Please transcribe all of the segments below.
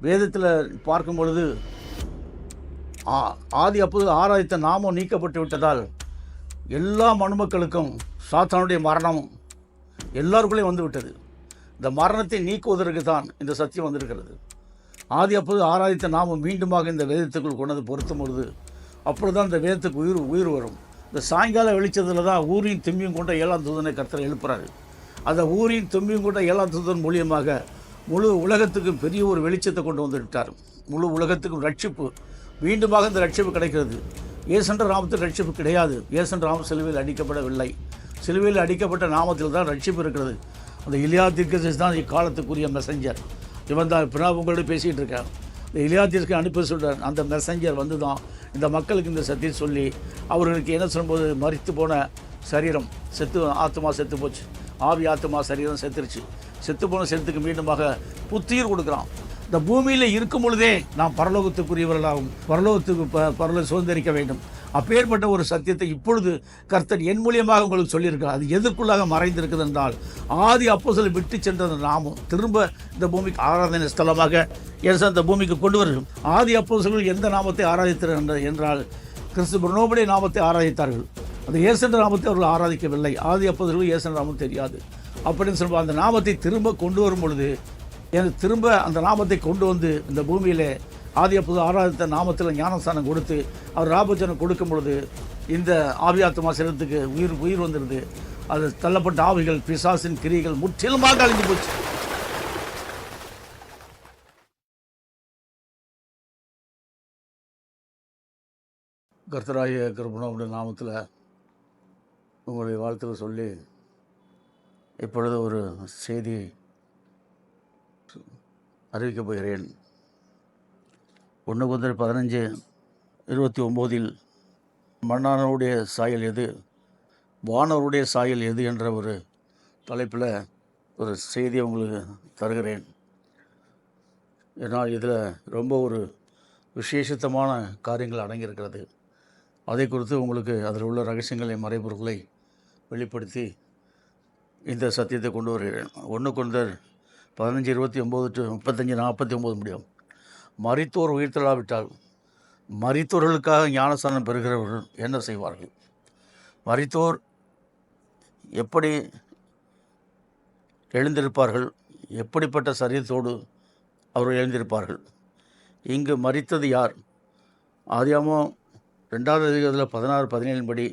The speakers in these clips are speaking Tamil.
வேதத்தில் பார்க்கும் பொழுது ஆதி அப்போது ஆராய்த்த நாமம் நீக்கப்பட்டு விட்டதால் எல்லா மனுமக்களுக்கும் சாத்தானுடைய மரணம் எல்லாருக்குள்ளேயும் வந்து விட்டது. இந்த மரணத்தை நீக்குவதற்கு தான் இந்த சத்தியம் வந்திருக்கிறது. ஆதி அப்போது ஆராய்த்த நாமம் மீண்டுமாக இந்த வேதத்துக்குள் கொண்டது பொருத்தும் பொழுது அப்பொழுது தான் இந்த வேதத்துக்கு உயிர் வரும். இந்த சாயங்கால வெளிச்சத்தில் தான் ஊரின் தும்பியும் கொண்ட 7ஆம் தூதனை கர்த்தர் எழுப்புறாரு. அந்த ஊரின் தும்பியும் கொண்ட 7ஆம் தூதன் மூலியமாக முழு உலகத்துக்கும் பெரிய ஒரு வெளிச்சத்தை கொண்டு வந்து விட்டார். முழு உலகத்துக்கும் ரட்சிப்பு, மீண்டுமாக இந்த ரட்சிப்பு கிடைக்கிறது. இயேசுன்ற நாமத்தில் ரட்சிப்பு கிடையாது. இயேசுன்ற நாமம் சிலுவையில் அடிக்கப்படவில்லை. சிலுவையில் அடிக்கப்பட்ட நாமத்தில் தான் ரட்சிப்பு இருக்கிறது. அந்த எலியா தீர்க்கதரிசி தான் இக்காலத்துக்குரிய மெசஞ்சர். இவன் தான் இப்போ நான் உங்களோட பேசிகிட்டு இருக்கேன். இந்த எலியா தீர்க்கதரிசி அனுப்பி சொல்கிறார். அந்த மெசஞ்சர் வந்து தான் இந்த மக்களுக்கு இந்த சத்தியம் சொல்லி அவர்களுக்கு என்ன சொல்லும்போது மரித்து போன சரீரம் ஆத்மா செத்து போச்சு, ஆவி ஆத்மா சரீரம் செத்துருச்சு. செத்து போன செத்துக்கு மீண்டுமாக புத்துயிர் கொடுக்குறான். இந்த பூமியில் இருக்கும் பொழுதே நாம் பரலோகத்துக்குரியவர்களாகவும் பரலோக சுதந்திரிக்க வேண்டும். அப்பேற்பட்ட ஒரு சத்தியத்தை இப்பொழுது கர்த்தர் என் மூலியமாக உங்களுக்கு சொல்லியிருக்கிறார். அது எதற்குள்ளாக மறைந்திருக்குது என்றால் ஆதி அப்போஸ்தலர் விட்டு சென்ற நாமும் திரும்ப இந்த பூமிக்கு ஆராதனை ஸ்தலமாக இந்த பூமிக்கு கொண்டு வரும். ஆதி அப்போஸ்தலர்கள் எந்த நாமத்தை ஆராதித்தார்கள் என்றால் கிறிஸ்து பிரணோபுடைய நாமத்தை ஆராதித்தார்கள். அந்த இயேசுன்ற நாமத்தை அவர்கள் ஆராதிக்கவில்லை. ஆதி அப்போஸ்தலர்கள் இயேசுன்ற நாமம் தெரியாது. அப்படின்னு சொல்லுவாங்க. அந்த நாமத்தை திரும்ப கொண்டு வரும் பொழுது எனக்கு திரும்ப அந்த நாமத்தை கொண்டு வந்து இந்த பூமியிலே ஆதி அப்போது ஆராதித்த நாமத்தில் ஞானஸ்தானம் கொடுத்து அவர் ராபோஜனம் கொடுக்கும் பொழுது இந்த ஆவியாத்மா சரீரத்துக்கு உயிர் வந்துடுது. அது தள்ளப்பட்ட ஆவிகள் பிசாசின் கிரிகள் முற்றிலுமாக அழிஞ்சு போச்சு. கர்த்தராகிய கிருபையுடைய நாமத்தில் உங்களுடைய வாழ்த்துக்கள் சொல்லி இப்பொழுது ஒரு செய்தி அறிவிக்கப் போகிறேன். 1 Corinthians 15:29 மண்ணானவருடைய சாயல் எது, வானவருடைய சாயல் எது என்ற ஒரு தலைப்பில் ஒரு செய்தியை உங்களுக்கு தருகிறேன். ஏன்னா இதில் ரொம்ப ஒரு விசேஷித்தமான காரியங்கள் அடங்கியிருக்கிறது. அதை குறித்து உங்களுக்கு அதில் உள்ள ரகசியங்களை மறைபொருட்களை வெளிப்படுத்தி இந்த சத்தியத்தை கொண்டு வருகிறேன். 1 Corinthians 15:29-35-49 முடியும். மரித்தோர் உயிர்த்தெழாவிட்டால் மரித்தோர்களுக்காக ஞானஸ்தானம் பெறுகிறவர்கள் என்ன செய்வார்கள்? மரித்தோர் எப்படி எழுந்திருப்பார்கள்? எப்படிப்பட்ட சரீரத்தோடு அவர்கள் எழுந்திருப்பார்கள்? இங்கு மரித்தது யார்? ஆதியாகமம் 2வது அதிகாரத்தில் 16-17 படி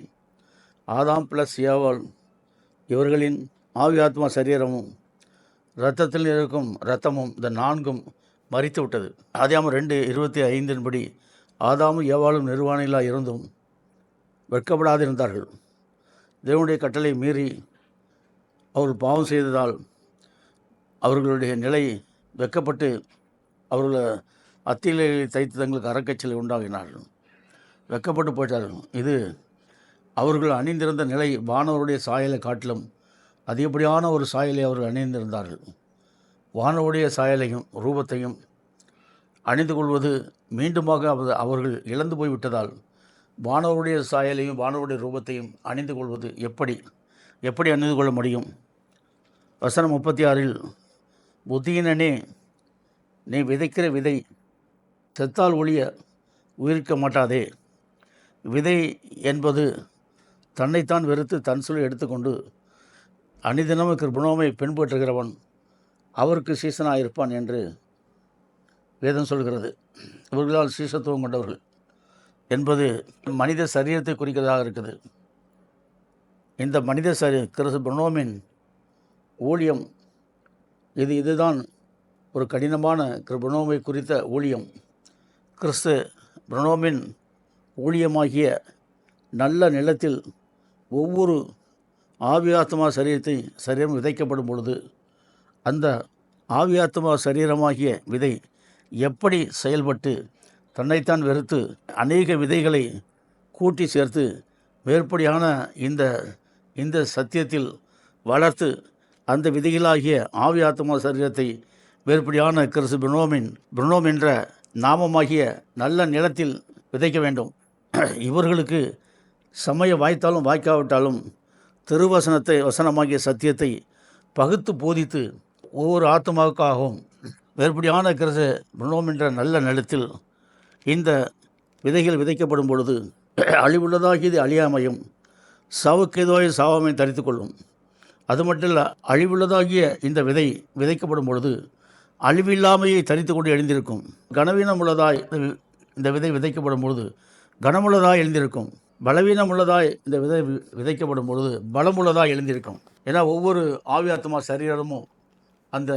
ஆதாம் ப்ளஸ் ஏவாள் இவர்களின் ஆவி ஆத்மா சரீரமும் இரத்தத்தில் இருக்கும் இரத்தமும் இந்த 4ம் மரித்து விட்டது. ஆதியாகமம் 2:25 படி ஆதாமும் ஏவாளும் நிர்வாணிகளாக இருந்தும் வெட்கப்படாதிருந்தார்கள். தேவனுடைய கட்டளை மீறி அவர்கள் பாவம் செய்ததால் அவர்களுடைய நிலை வெட்கப்பட்டு அவர்கள் அத்தியிலே தைத்து தங்களுக்கு அறக்கச்சலை உண்டாகினார்கள். வெட்கப்பட்டு போயிட்டார்கள். இது அவர்கள் அணிந்திருந்த நிலை வானவருடைய சாயலை காட்டிலும் அதிகப்படியான ஒரு சாயலை அவர்கள் அணிந்திருந்தார்கள். வானவருடைய சாயலையும் ரூபத்தையும் அணிந்து கொள்வது மீண்டுமாக அவர்கள் இழந்து போய்விட்டதால் வானவருடைய சாயலையும் வானவருடைய ரூபத்தையும் அணிந்து கொள்வது எப்படி அணிந்து கொள்ள முடியும்? வசனம் 36 புத்தியினனே, நீ விதைக்கிற விதை செத்தால் ஒழிய உயிர்க்க மாட்டாதே. விதை என்பது தன்னைத்தான் வெறுத்து தன் சொல்லி எடுத்துக்கொண்டு அனிதினமும் கிருபையை பின்பற்றுகிறவன் அவருக்கு சீசனாக இருப்பான் என்று வேதம் சொல்கிறது. இவர்களால் சீசத்துவம் கொண்டவர்கள் என்பது மனித சரீரத்தை குறிக்கிறதாக இருக்குது. இந்த மனித கிறிஸ்து பிரணோமின் ஊழியம் இதுதான் ஒரு கடினமான பிரணோமை குறித்த ஊழியம். கிறிஸ்து பிரணோமின் ஊழியமாகிய நல்ல நிலத்தில் ஒவ்வொரு ஆவியாத்மா சரீரம் விதைக்கப்படும் பொழுது அந்த ஆவியாத்மா சரீரமாகிய விதை எப்படி செயல்பட்டு தன்னைத்தான் வெறுத்து அநேக விதைகளை கூட்டி சேர்த்து மேற்படியான இந்த சத்தியத்தில் வளர்த்து அந்த விதைகளாகிய ஆவியாத்மா சரீரத்தை மேற்படியான கிறிஸ்து பிரணோம் என்ற நாமமாகிய நல்ல நிலத்தில் விதைக்க வேண்டும். இவர்களுக்கு சமய வாய்த்தாலும் வாய்க்காவிட்டாலும் வசனமாகிய சத்தியத்தை பகுத்து போதித்து ஒவ்வொரு ஆத்மாவுக்காகவும் மேற்படியான இருக்கிற பிரணவம் என்ற நல்ல நிலத்தில் இந்த விதைகள் விதைக்கப்படும் பொழுது அழிவுள்ளதாகியது அழியாமையும் சாவுக்கேதுவாய் சாவாமையும் தரித்து கொள்ளும். அது மட்டும் இல்லை, அழிவுள்ளதாகிய இந்த விதை விதைக்கப்படும் பொழுது அழிவில்லாமையை தரித்து கொண்டு எழுந்திருக்கும். கனவீனம் உள்ளதாய் இந்த விதை விதைக்கப்படும் பொழுது கனமுள்ளதாய் எழுந்திருக்கும். பலவீனம் உள்ளதாய் இந்த விதை விதைக்கப்படும் பொழுது பலமுள்ளதாய் எழுந்திருக்கும். ஏன்னா ஒவ்வொரு ஆவியாத்மா சரீரமும் அந்த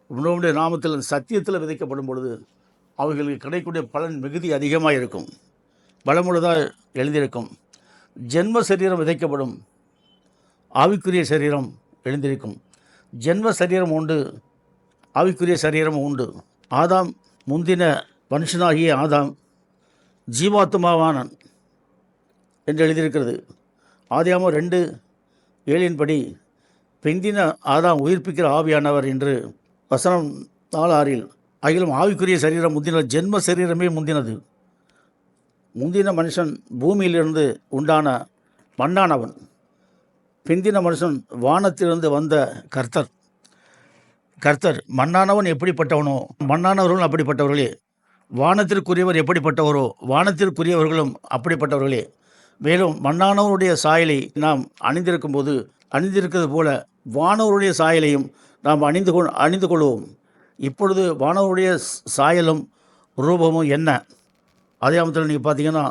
உணவுடைய நாமத்தில் சத்தியத்தில் விதைக்கப்படும் பொழுது அவைகளுக்கு கிடைக்கக்கூடிய பலன் மிகுதி அதிகமாக இருக்கும், பலமுள்ளதாக எழுந்திருக்கும். ஜென்ம சரீரம் விதைக்கப்படும், ஆவிக்குரிய சரீரம் எழுந்திருக்கும். ஜென்ம சரீரம் உண்டு, ஆவிக்குரிய சரீரம் உண்டு. ஆதாம் முந்தின மனுஷனாகிய ஆதாம் ஜீவாத்மாவானான் என்று எழுதியிருக்கிறது. ஆதியாகமம் 2:7 பிந்தின ஆதாம் உயிர்ப்பிக்கிற ஆவியானவர் என்று வசனம் 4:6 ஆகிலும் ஆவிக்குரிய சரீரம் முந்தின ஜென்ம சரீரமே முந்தினது. முந்தின மனுஷன் பூமியிலிருந்து உண்டான மண்ணானவன், பிந்தின மனுஷன் வானத்திலிருந்து வந்த கர்த்தர். மண்ணானவன் எப்படிப்பட்டவனோ மண்ணானவர்களும் அப்படிப்பட்டவர்களே, வானத்திற்குரியவர் எப்படிப்பட்டவரோ வானத்திற்குரியவர்களும் அப்படிப்பட்டவர்களே. மேலும் மண்ணானவருடைய சாயலை நாம் அணிந்திருக்கிறது போல வானவருடைய சாயலையும் நாம் அணிந்து கொள்வோம். இப்பொழுது வானவருடைய சாயலும் ரூபமும் என்ன? ஆதியாகமத்தில் நீங்கள் பார்த்தீங்கன்னா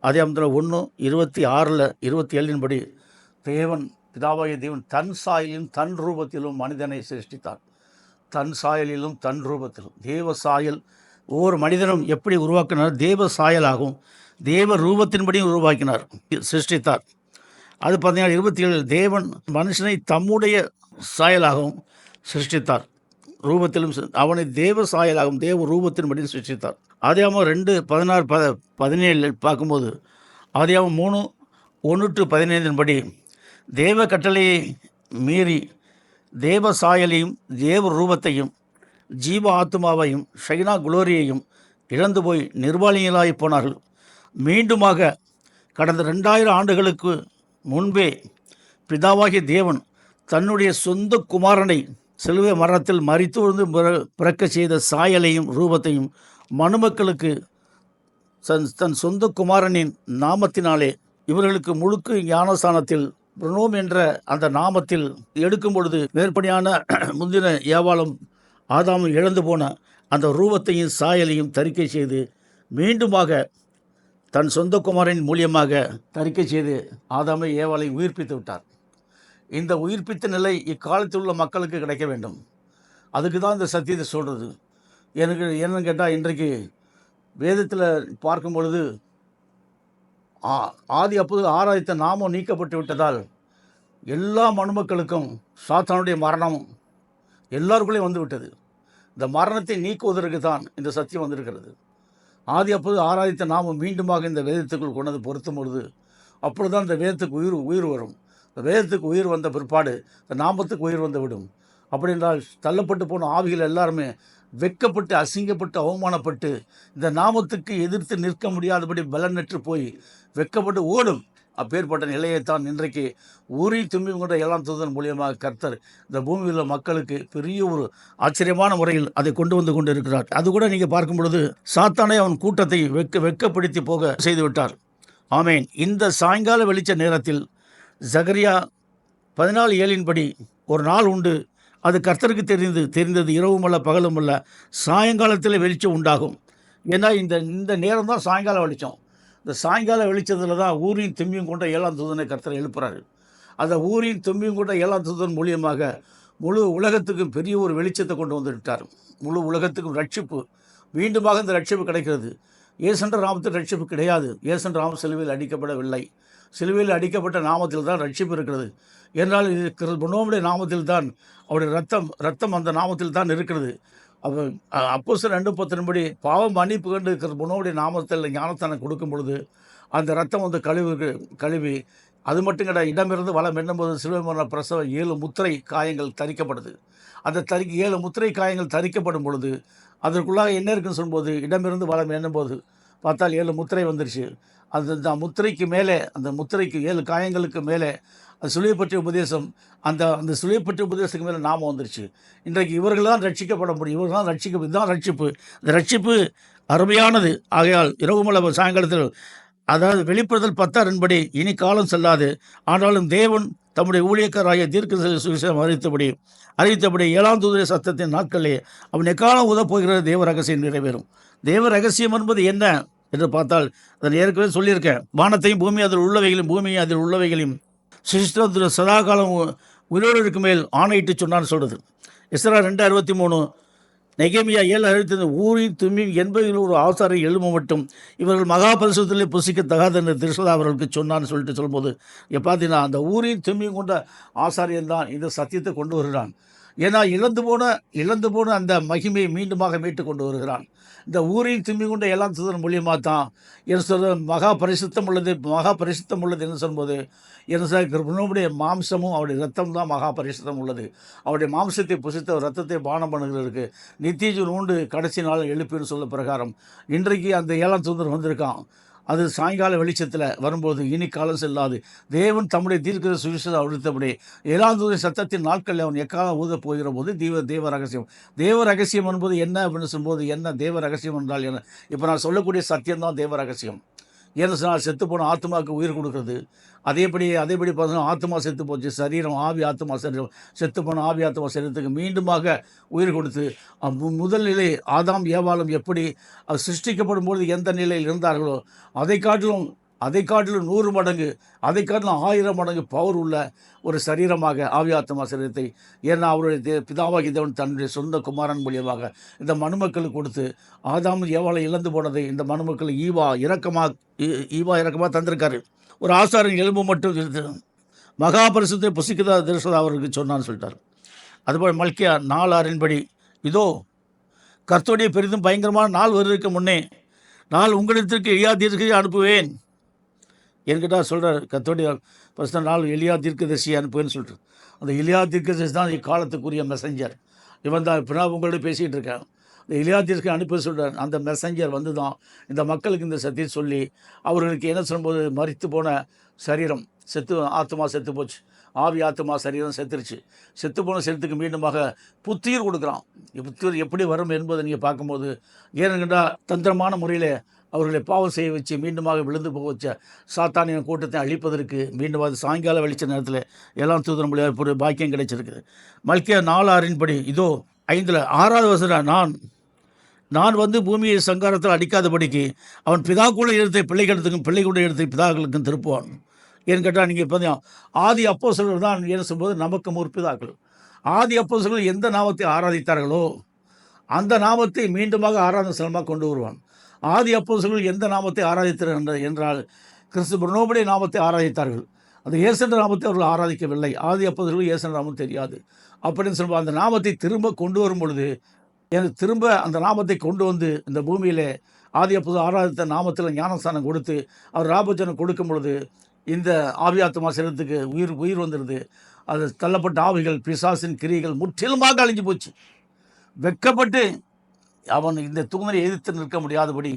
ஆதியாகமத்தில் 1:26-27 தேவன் பிதாவாகிய தேவன் தன் சாயலிலும் தன் ரூபத்திலும் மனிதனை சிருஷ்டித்தார். தன் சாயலிலும் தன் ரூபத்திலும் தேவ சாயல். ஒவ்வொரு மனிதனும் எப்படி உருவாக்கினார்? தேவ சாயலாகும் தேவ ரூபத்தின்படியும் உருவாக்கினார், சிருஷ்டித்தார். அது பார்த்தீங்கன்னா 27 தேவன் மனுஷனை தம்முடைய சாயலாகவும் சிருஷ்டித்தார், ரூபத்திலும் அவனை தேவ சாயலாகவும் தேவ ரூபத்தின்படி சிருஷ்டித்தார். ஆதியாகமம் 2:16-17 பார்க்கும்போது ஆதியாகமம் 3:1-15 தேவ கட்டளையை மீறி தேவ சாயலையும் தேவ ரூபத்தையும் ஜீவ ஆத்மாவையும் ஷைனா குளோரியையும் இழந்து போய் நிர்வாணிகளாய் போனார்கள். மீண்டுமாக கடந்த 2000 ஆண்டுகளுக்கு முன்பே பிதாவாகிய தேவன் தன்னுடைய சொந்த குமாரனை சிலுவை மரணத்தில் மரித்து பிறக்க செய்த சாயலையும் ரூபத்தையும் மனுமக்களுக்கு தன் சொந்த குமாரனின் நாமத்தினாலே இவர்களுக்கு முழுக்கு ஞானஸ்தானத்தில் பிரணோம் என்ற அந்த நாமத்தில் எடுக்கும் பொழுது மேற்படியான முந்தின ஏவாளும் ஆதாமும் இழந்து போன அந்த ரூபத்தையும் சாயலையும் தரிக்கை செய்து மீண்டுமாக தன் சொந்த குமாரின் மூலியமாக தரிக்கை செய்து ஆதாமை ஏவாளை உயிர்ப்பித்து விட்டார். இந்த உயிர்ப்பித்த நிலை இக்காலத்தில் உள்ள மக்களுக்கு கிடைக்க வேண்டும். அதுக்கு தான் இந்த சத்தியத்தை சொல்கிறது. எனக்கு என்னன்னு கேட்டால், இன்றைக்கு வேதத்தில் பார்க்கும் பொழுது ஆதி அப்போது ஆராய்த்த நாமம் நீக்கப்பட்டு விட்டதால் எல்லா மனுமக்களுக்கும் சாத்தானுடைய மரணம் எல்லாருக்குள்ளேயும் வந்து விட்டது. இந்த மரணத்தை நீக்குவதற்கு தான் இந்த சத்தியம் வந்திருக்கிறது. ஆதி அப்போது ஆராய்த்த நாமம் மீண்டுமாக இந்த வேதத்துக்குள் கொண்டது பொருத்தும் பொழுது அப்பொழுது தான் இந்த வேதத்துக்கு உயிர் வரும். இந்த வேதத்துக்கு உயிர் வந்த பிற்பாடு இந்த நாமத்துக்கு உயிர் வந்து விடும். அப்படி என்றால் தள்ளப்பட்டு போன ஆவிகள் எல்லாருமே வெட்கப்பட்டு அசிங்கப்பட்டு அவமானப்பட்டு இந்த நாமத்துக்கு எதிர்த்து நிற்க முடியாதபடி பலனற்று போய் வெட்கப்பட்டு ஓடும். அப்பேற்பட்ட நிலையைத்தான் இன்றைக்கு ஊறி தும்பி கொண்ட 7ஆம் தூதன் மூலியமாக கர்த்தர் இந்த பூமியில் உள்ள மக்களுக்கு பெரிய ஒரு ஆச்சரியமான முறையில் அதை கொண்டு வந்து கொண்டு இருக்கிறார். அது கூட நீங்கள் பார்க்கும் பொழுது சாத்தானே அவன் கூட்டத்தை வெட்கப்படுத்தி போக செய்துவிட்டார். ஆமேன். இந்த சாயங்கால வெளிச்ச நேரத்தில் ஜகரியா 14:7 ஒரு நாள் உண்டு, அது கர்த்தருக்கு தெரிந்தது இரவும் அல்ல பகலும் அல்ல, சாயங்காலத்தில் வெளிச்சம் உண்டாகும். ஏன்னா இந்த நேரம் தான் சாயங்கால வெளிச்சம். இந்த சாயங்கால வெளிச்சத்தில் தான் ஊரின் தும்பியும் கொண்ட 7ஆம் தூதனை கர்த்தர் எழுப்புறாரு. அந்த ஊரின் தும்பியும் கொண்ட 7ஆம் தூதன் மூலியமாக முழு உலகத்துக்கும் பெரிய ஒரு வெளிச்சத்தை கொண்டு வந்து விட்டார். முழு உலகத்துக்கும் ரட்சிப்பு, மீண்டுமாக இந்த ரட்சிப்பு கிடைக்கிறது. இயேசுன்ற நாமத்தில் ரட்சிப்பு கிடையாது. இயேசுன்ற நாமம் சிலுவையில் அடிக்கப்படவில்லை. சிலுவையில் அடிக்கப்பட்ட நாமத்தில் தான் ரட்சிப்பு இருக்கிறது. என்றால் இது பிரணோமுடைய நாமத்தில் தான், அவருடைய ரத்தம் அந்த நாமத்தில் தான் இருக்கிறது. அப்போஸ்தலர் 2:10 பாவம் மன்னிப்பு கண்டு பிரணோமுடைய நாமத்தில் ஞானஸ்தானம் கொடுக்கும் பொழுது அந்த ரத்தம் வந்து கழுவி அது மட்டும் கிடையாது, இடமிருந்து வலம் என்னும்போது சிலுவை மரண பிரசவ 7 முத்திரை காயங்கள் தரிக்கப்படுது. அந்த 7 முத்திரை காயங்கள் தரிக்கப்படும் பொழுது அதற்குள்ளாக என்ன இருக்குன்னு சொல்லும்போது இடமிருந்து வலம் எண்ணும்போது பார்த்தால் 7 முத்திரை வந்துருச்சு. அந்த முத்திரைக்கு மேலே, அந்த முத்திரைக்கு 7 காயங்களுக்கு மேலே அது சிலுவை பற்றிய உபதேசம், அந்த அந்த சிலுவை பற்றிய உபதேசத்துக்கு மேலே நாமம் வந்துருச்சு. இன்றைக்கு இவர்கள் தான் ரட்சிக்கப்பட முடியும். இவர்கள் தான் இதுதான் ரட்சிப்பு. இந்த ரட்சிப்பு அருமையானது. ஆகையால் இரவு சாயங்காலத்தில், அதாவது வெளிப்படுதல் 10:6 இனி காலம் செல்லாது, ஆனாலும் தேவன் தம்முடைய ஊழியக்காரராகிய தீர்க்கதரிசி சுவிசேஷம் அறிவித்தபடி 7ஆம் தூதருடைய சத்தத்தின் நாட்களே அவன் எக்காலம் ஊதப்போகிற தேவ ரகசியம் நிறைவேறும். தேவ ரகசியம் என்பது என்ன என்று பார்த்தால், அதை ஏற்கனவே சொல்லியிருக்கேன். வானத்தையும் பூமியும் அதில் உள்ளவைகளையும் சிருஷ்டித்த சதாகாலம் உயிரோடு மேல் ஆணையிட்டு சொன்னான்னு சொல்கிறது. எஸ்றா 2:63, நெகேமியா 7:65, ஊரின் தும்மியும் 80 ஒரு ஆசாரை எழும மட்டும் இவர்கள் மகா பரிசுத்திலே புசிக்க தகாத என்று திருசதா அவர்களுக்கு சொன்னான்னு சொல்லிட்டு சொல்லும்போது, பார்த்தீங்கன்னா அந்த ஊரின் தும்மியும் கொண்ட ஆசாரியன் தான் இந்த சத்தியத்தை கொண்டு வருகிறான். ஏன்னா இழந்து போன அந்த மகிமையை மீண்டுமாக மீட்டு கொண்டு வருகிறான். இந்த ஊரின் தும்பி கொண்ட எல்லாம் தூதன் மூலியமாக தான் என்ன சொல்ற மகா பரிசுத்தம் உள்ளது என்று சொல்லும்போது என்ன சார், கிருபனுடைய மாம்சமும் அவருடைய ரத்தம் தான் மகா பரிசுத்தம் உள்ளது. அவருடைய மாம்சத்தை புசித்த ரத்தத்தை பானம் பண்ணுகிறதுக்கு நித்திய ஜீவன் உண்டு, கடைசி நாள் எழுப்பின்னு சொல்ல பிரகாரம் இன்றைக்கு அந்த 7ஆம் தூதன் வந்திருக்கான். அது சாயங்கால வெளிச்சத்தில் வரும்போது இனி காலம் செல்லாது, தேவன் தம்முடைய தீர்க்கதரிசி சுவிசேஷத்தை அளித்தபடி 7ஆம் தூதரின் சத்தத்தின் நாட்களில் அவன் எக்காலம் ஊத போகிற போது தேவ ரகசியம் என்பது என்ன அப்படின்னு சொல்லும்போது, என்ன தேவ ரகசியம் என்றால் என்ன? இப்போ நான் சொல்லக்கூடிய சத்தியம்தான் தேவ ரகசியம். ஏன்னு சொன்னால், செத்து போன ஆத்மாவுக்கு உயிர் கொடுக்குறது. அதேபடி பார்த்தீங்கன்னா, ஆத்மா செத்து போச்சு, சரீரம் ஆவி ஆத்மா சரீரம் செத்து போன ஆவி ஆத்மா சரீரத்துக்கு மீண்டுமாக உயிர் கொடுத்து, முதல் நிலை ஆதாம் ஏவாளும் எப்படி அது சிருஷ்டிக்கப்படும்போது எந்த நிலையில் இருந்தார்களோ அதை காட்டிலும் 100 மடங்கு, அதை காட்டிலும் 1000 மடங்கு பவர் உள்ள ஒரு சரீரமாக ஆவி ஆத்மா சரீரத்தை, ஏன்னா அவருடைய பிதாவாகி தேவன் தன்னுடைய சொந்த குமாரன் மூலியமாக இந்த மனுமக்களுக்கு கொடுத்து, ஆதாம் ஏவாளை இழந்து போனதை இந்த மனுமக்கள் ஈவா இறக்கமாக தந்திருக்காரு. ஒரு ஆசாரின் எலும்பு மட்டும் மகா பரிசுத்தை புசிக்கதா திருசதா அவருக்கு சொன்னான்னு சொல்லிட்டார். அதுபோல் மல்கியா 4:6 இதோ கர்த்தருடைய பெரிதும் பயங்கரமான நாள் வருவதற்கு முன்னே நான் உங்களிடத்திற்கு எலியா தீர்க்கதரிசியை அனுப்புவேன் என்கிட்ட சொல்கிறார். கர்த்தருடைய பரிசுத்த நாள் எலியா தீர்க்கதரிசியை அனுப்புவேன்னு சொல்லிட்டு, அந்த எலியா தீர்க்கதரிசி தான் இக்காலத்துக்குரிய மெசஞ்சர். இவன் தான் இப்போ நான் உங்களோட பேசிகிட்டு இருக்கேன். இந்த எலியா தீர்க்க அனுப்ப சொல்கிறார். அந்த மெசஞ்சர் வந்து தான் இந்த மக்களுக்கு இந்த சத்தியம் சொல்லி அவர்களுக்கு என்ன சொல்லும்போது, மரித்து போன சரீரம் ஆத்மா செத்து போச்சு, ஆவி ஆத்மா சரீரம் செத்து போன சரீரத்துக்கு மீண்டுமாக புத்துயிர் கொடுக்குறான். புத்துயிர் எப்படி வரும் என்பதை நீங்கள் பார்க்கும்போது, ஏனென்றா தந்திரமான முறையில் அவர்களை பாவம் செய்ய வச்சு மீண்டுமாக விழுந்து போக வச்ச சாத்தானிய கூட்டத்தை அழிப்பதற்கு மீண்டும் அது சாயங்கால வெளிச்ச நேரத்தில் 7ஆம் தூதன் மூலியமாக ஒரு பாக்கியம் கிடைச்சிருக்குது. மல்கியா 4:6 இதோ 5 6வது வசனம், நான் வந்து பூமியை சங்காரத்தில் அடிக்காதபடிக்கு அவன் பிதாக்குள்ள இடத்தை பிள்ளைகளுக்கும் பிள்ளைகளுடைய இடத்தை பிதாக்களுக்கும் திருப்புவான். ஏன்னு கேட்டால், நீங்கள் இப்போ ஆதி அப்போஸ்தலர்கள் தான் என்ன சொல்லும்போது நமக்கு முற்பிதாக்கள். ஆதி அப்போஸ்தலர்கள் எந்த நாமத்தை ஆராதித்தார்களோ அந்த நாமத்தை மீண்டுமாக ஆராதனை ஸ்தலமாக கொண்டு வருவான். ஆதி அப்போஸ்தலர்கள் எந்த நாமத்தை ஆராதித்தார்கள் என்றால், கிறிஸ்து நாமத்தை ஆராதித்தார்கள். அந்த இயேசு நாமத்தை அவர்கள் ஆராதிக்கவில்லை. ஆதி அப்போஸ்தலர்கள் இயேசு நாமம் தெரியாது அப்படின்னு சொல்லுவாங்க. அந்த நாமத்தை திரும்ப கொண்டு வரும் பொழுது, எனக்கு திரும்ப அந்த நாமத்தை கொண்டு வந்து இந்த பூமியில் ஆதி அப்போது ஆராதித்த நாமத்தில் ஞானஸ்தானம் கொடுத்து அவர் ராபோஜனம் கொடுக்கும் பொழுது இந்த ஆவியாத்மா சரீரத்துக்கு உயிர் வந்துடுது. அது தள்ளப்பட்ட ஆவிகள் பிசாசின் கிரிகள் முற்றிலுமாக அழிஞ்சு போச்சு. வெட்கப்பட்டு அவன் இந்த தூதனை எதிர்த்து நிற்க முடியாதபடி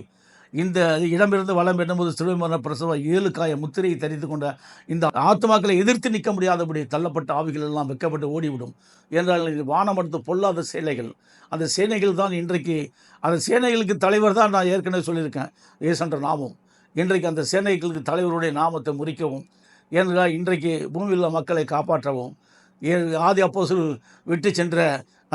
இந்த இடமிருந்து வளம் என்னும்போது சிறுமன பிரசவ 7 காய முத்திரையை தரித்து கொண்ட இந்த ஆத்மாக்களை எதிர்த்து நிற்க முடியாதபடி தள்ளப்பட்ட ஆவிகள் எல்லாம் வெட்கப்பட்டு ஓடிவிடும். என்றால் இது வானமடுத்து பொல்லாத சேனைகள். அந்த சேனைகள் தான் இன்றைக்கு, அந்த சேனைகளுக்கு தலைவர் தான் நான் ஏற்கனவே சொல்லியிருக்கேன், ஏசென்ற நாமம். இன்றைக்கு அந்த சேனைகளுக்கு தலைவருடைய நாமத்தை முறிக்கவும், ஏனென்றால் இன்றைக்கு பூமியில் மக்களை காப்பாற்றவும், ஆதி அப்போஸ்தலர்கள் விட்டு சென்ற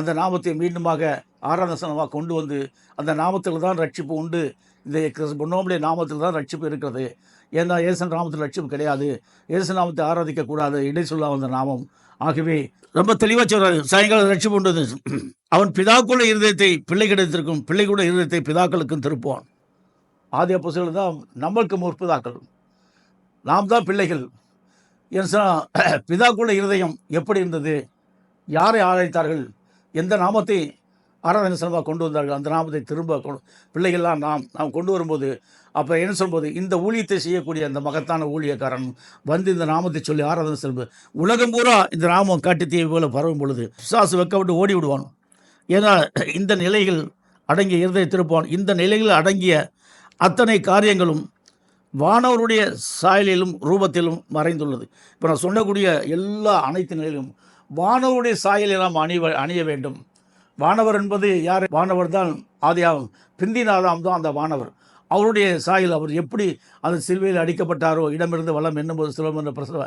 அந்த நாமத்தை மீண்டுமாக ஆராதனமாக கொண்டு வந்து அந்த நாமத்தில் தான் ரட்சிப்பு உண்டு, இந்த பொன்னோமுடைய நாமத்தில் தான் ரட்சிப்பு இருக்கிறது. ஏன்னா இயேசு நாமத்தில் ரட்சிப்பு கிடையாது, இயேசு நாமத்தை ஆராதிக்கக்கூடாது, இடை சொல்ல வந்த நாமம். ஆகவே ரொம்ப தெளிவாக சொல்கிறார், சாயங்காலம் ரட்சிப்பு உண்டு. அவன் பிதாக்குள்ள இருதயத்தை பிள்ளைகளிடத்திற்கும் பிள்ளைக்குள்ள இருதயத்தை பிதாக்களுக்கும் திருப்புவான். ஆதி அப்போஸ்தலர்கள் தான் நம்மளுக்கு முற்பிதாக்கள், நாம் தான் பிள்ளைகள். ஏன்னா பிதாக்குள்ள இருதயம் எப்படி இருந்தது, யாரை ஆராய்த்தார்கள், எந்த நாமத்தை ஆராதனை செலவாக கொண்டு வந்தார்கள், அந்த நாமத்தை திரும்ப பிள்ளைகள்லாம் நாம் கொண்டு வரும்போது, அப்போ என்ன சொல்லும்போது, இந்த ஊழியத்தை செய்யக்கூடிய அந்த மகத்தான ஊழியக்காரன் வந்து இந்த நாமத்தை சொல்லி ஆராதனை செல்வது உலகம் பூரா இந்த நாமம் காட்டுத்தீயை போல பரவும் பொழுது பிசாசு வெக்கப்பட்டு ஓடி விடுவான். ஏன்னா இந்த நிலைகள் அடங்கிய இருதய திருப்பான், இந்த நிலைகள் அடங்கிய அத்தனை காரியங்களும் வானவருடைய சாயலிலும் ரூபத்திலும் மறைந்துள்ளது. இப்போ நான் சொல்லக்கூடிய எல்லா அனைத்து நிலையிலும் வானவருடைய சாயலை நாம் அணிய வேண்டும். வானவர் என்பது யார்? வானவர் தான் ஆதியாகும், பிந்தினாதாம் தான் அந்த வானவர். அவருடைய சாயல், அவர் எப்படி அந்த சிலுவையில் அடிக்கப்பட்டாரோ, இடமிருந்து வளம் என்னும்போது சுலம் என்ற பிரசவ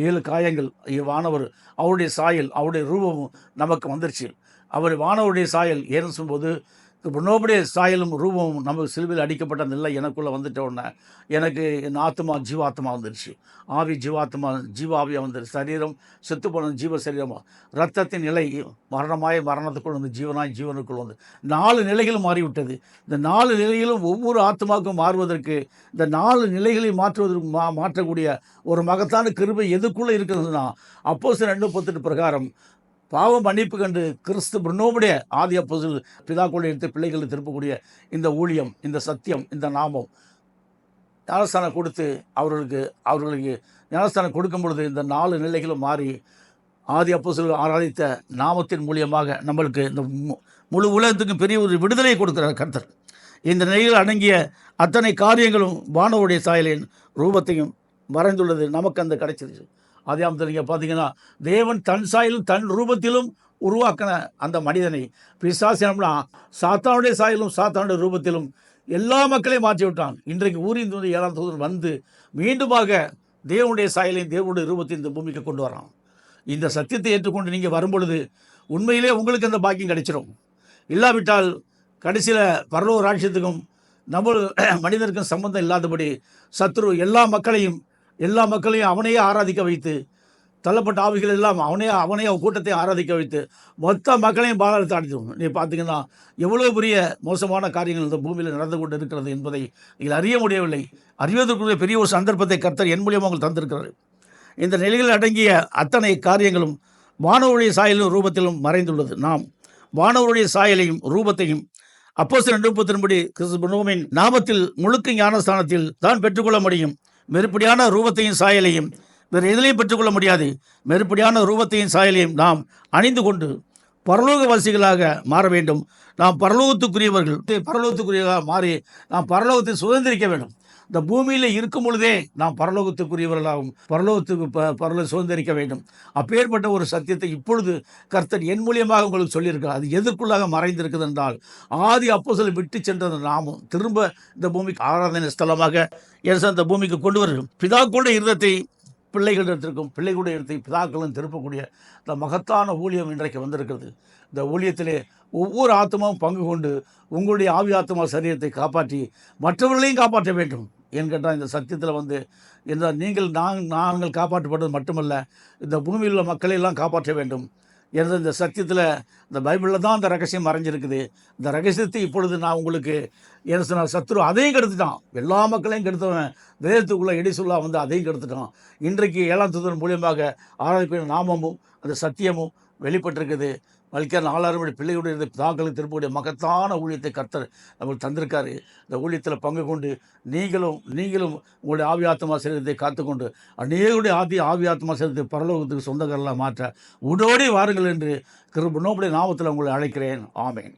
7 காயங்கள், வானவர் அவருடைய சாயல், அவருடைய ரூபமும் நமக்கு வந்துருச்சு. அவர் வானவருடைய சாயல் ஏன்னு சொல்லும்போது நோபுடைய சாயலும் ரூபமும் நமக்கு சிலுவையில் அடிக்கப்பட்ட அந்த நிலை எனக்குள்ளே வந்துட்ட உடனே எனக்கு என் ஆத்மா ஜீவாத்மா வந்துருச்சு. ஆவி ஜீவாத்மா, ஜீவாவியாக வந்துருச்சு. சரீரம் செத்து போன ஜீவ சரீரமாக, ரத்தத்தின் நிலை மரணத்துக்குள் வந்து ஜீவனுக்குள் வந்து 4 நிலைகளும் மாறிவிட்டது. இந்த 4 நிலைகளும் ஒவ்வொரு ஆத்மாவுக்கும் மாறுவதற்கு, இந்த 4 நிலைகளை மாற்றக்கூடிய ஒரு மகத்தான கிருபை எதுக்குள்ளே இருக்கிறதுனா, அப்போஸ்தலர் 2:18 பிரகாரம் பாவம் மன்னிப்பு கண்டு கிறிஸ்து பிரனோவுடைய ஆதி அப்போஸ்தலர் பிதாக்களுடைய எடுத்து பிள்ளைகளை திருப்பக்கூடிய இந்த ஊழியம், இந்த சத்தியம், இந்த நாமம் ஞானஸ்தானம் கொடுத்து அவர்களுக்கு ஞானஸ்தானம் கொடுக்கும் பொழுது இந்த 4 நிலைகளும் மாறி ஆதி அப்போஸ்தலர் ஆராதித்த நாமத்தின் மூலியமாக நம்மளுக்கு இந்த முழு உலகத்துக்கும் பெரிய ஒரு விடுதலையை கொடுக்கிறார் கர்த்தர். இந்த நிலையில் அடங்கிய அத்தனை காரியங்களும் வானவருடைய சாயலின் ரூபத்தையும் மறைந்துள்ளது நமக்கு அந்த கிடைச்சிருச்சு. ஆதியாகமத்தில் நீங்கள் பார்த்தீங்கன்னா, தேவன் தன் சாயலும் தன் ரூபத்திலும் உருவாக்கின அந்த மனிதனை பிசாசினம்னா சாத்தானுடைய சாயலும் சாத்தானுடைய ரூபத்திலும் எல்லா மக்களையும் மாற்றி விட்டான். இன்றைக்கு ஊரின் 7ஆம் தூதன் வந்து மீண்டுமாக தேவனுடைய சாயலையும் தேவனுடைய ரூபத்தையும் இந்த பூமிக்கு கொண்டு வரான். இந்த சத்தியத்தை ஏற்றுக்கொண்டு நீங்கள் வரும்பொழுது உண்மையிலே உங்களுக்கு அந்த பாக்கியம் கிடைச்சிடும். இல்லாவிட்டால் கடைசியில் பரலோக ராஜ்யத்துக்கும் நம்ம மனிதனுக்கும் சம்பந்தம் இல்லாதபடி சத்ரு எல்லா மக்களையும் அவனையே ஆராதிக்க வைத்து, தள்ளப்பட்ட ஆவிகள் எல்லாம் அவனையே கூட்டத்தை ஆராதிக்க வைத்து மொத்த மக்களையும் பாதாளத்தை அடைத்துடும். நீ பார்த்தீங்கன்னா எவ்வளோ பெரிய மோசமான காரியங்கள் இந்த பூமியில் நடந்து கொண்டு இருக்கிறது என்பதை நீங்கள் அறிய முடியவில்லை. அறிவதற்குரிய பெரிய ஒரு சந்தர்ப்பத்தை கர்த்தர் என் மூலியமாக உங்களுக்கு தந்திருக்கிறார். இந்த நிலையில் அடங்கிய அத்தனை காரியங்களும் வானவருடைய சாயலும் ரூபத்திலும் மறைந்துள்ளது. நாம் வானவருடைய சாயலையும் ரூபத்தையும் அப்போஸ்தலர் 2:30 கிறிஸ்து நாமத்தில் முழுக்க ஞானஸ்தானத்தில் தான் பெற்றுக்கொள்ள முடியும். மெருப்படியான ரூபத்தையும் சாயலையும் வேறு எதிலையும் பெற்றுக்கொள்ள முடியாது. மெருப்படியான ரூபத்தையும் சாயலையும் நாம் அணிந்து கொண்டு பரலோகவாசிகளாக மாற வேண்டும். நாம் பரலோகத்துக்குரியவர்களாக மாறி நாம் பரலோகத்தை சுதந்திரிக்க வேண்டும். இந்த பூமியில் இருக்கும் பொழுதே நாம் பரலோகத்துக்குரியவர்களாகவும் பரலோக சுதந்திரிக்க வேண்டும். அப்பேற்பட்ட ஒரு சத்தியத்தை இப்பொழுது கர்த்தர் என் மூலியமாக உங்களுக்கு சொல்லியிருக்கிறார். அது எதற்குள்ளாக மறைந்திருக்குது என்றால், ஆதி அப்போஸ்தலர் விட்டு சென்ற நாமும் திரும்ப இந்த பூமிக்கு ஆராதனை ஸ்தலமாக இந்த பூமிக்கு கொண்டு வரும். பிதாக்களுடைய இருதத்தை பிள்ளைகளிடத்திற்கும், பிள்ளைகளுடைய இடத்தை பிதாக்களும் திருப்பக்கூடிய இந்த மகத்தான ஊழியம் இன்றைக்கு வந்திருக்கிறது. இந்த ஊழியத்திலே ஒவ்வொரு ஆத்மாவும் பங்கு கொண்டு உங்களுடைய ஆவி ஆத்மா சரீரத்தை காப்பாற்றி மற்றவர்களையும் காப்பாற்ற வேண்டும். ஏன்னு கேட்டால், இந்த சத்தியத்தில் வந்து நாங்கள் காப்பாற்றப்படுவது மட்டுமல்ல, இந்த பூமியில் உள்ள மக்களையெல்லாம் காப்பாற்ற வேண்டும் என்ற இந்த சத்தியத்தில், இந்த பைபிளில் தான் அந்த ரகசியம் மறைஞ்சிருக்குது. இந்த ரகசியத்தை இப்பொழுது நான் உங்களுக்கு என்ன சொன்னால், சத்ரு அதையும் கெடுத்துட்டான். எல்லா மக்களையும் கெடுத்தவன் வேதத்துக்குள்ளே இடிசுல்லா வந்து அதையும் கெடுத்துட்டான். இன்றைக்கு 7ஆம் தூதன் மூலியமாக ஆராதிக்கிற நாமமும் அந்த சத்தியமும் வெளிப்பட்டிருக்குது. மல்கியா 4 பிள்ளைகளுடைய பிதாக்களுக்கு திருப்பக்கூடிய மகத்தான ஊழியத்தை கர்த்தர் நம்மளுக்கு தந்திருக்காரு. இந்த ஊழியத்தில் பங்கு கொண்டு நீங்களும் உங்களுடைய ஆவி ஆத்மா சரீரத்தை காத்துக்கொண்டு அநேகருடைய ஆவி ஆத்மா சரீரத்தை பரலோகத்துக்கு சொந்தக்காரர்களாக மாற்ற உடோடி வாருங்கள் என்று கிறிஸ்து நாமத்தில் உங்களை அழைக்கிறேன். ஆமேன்.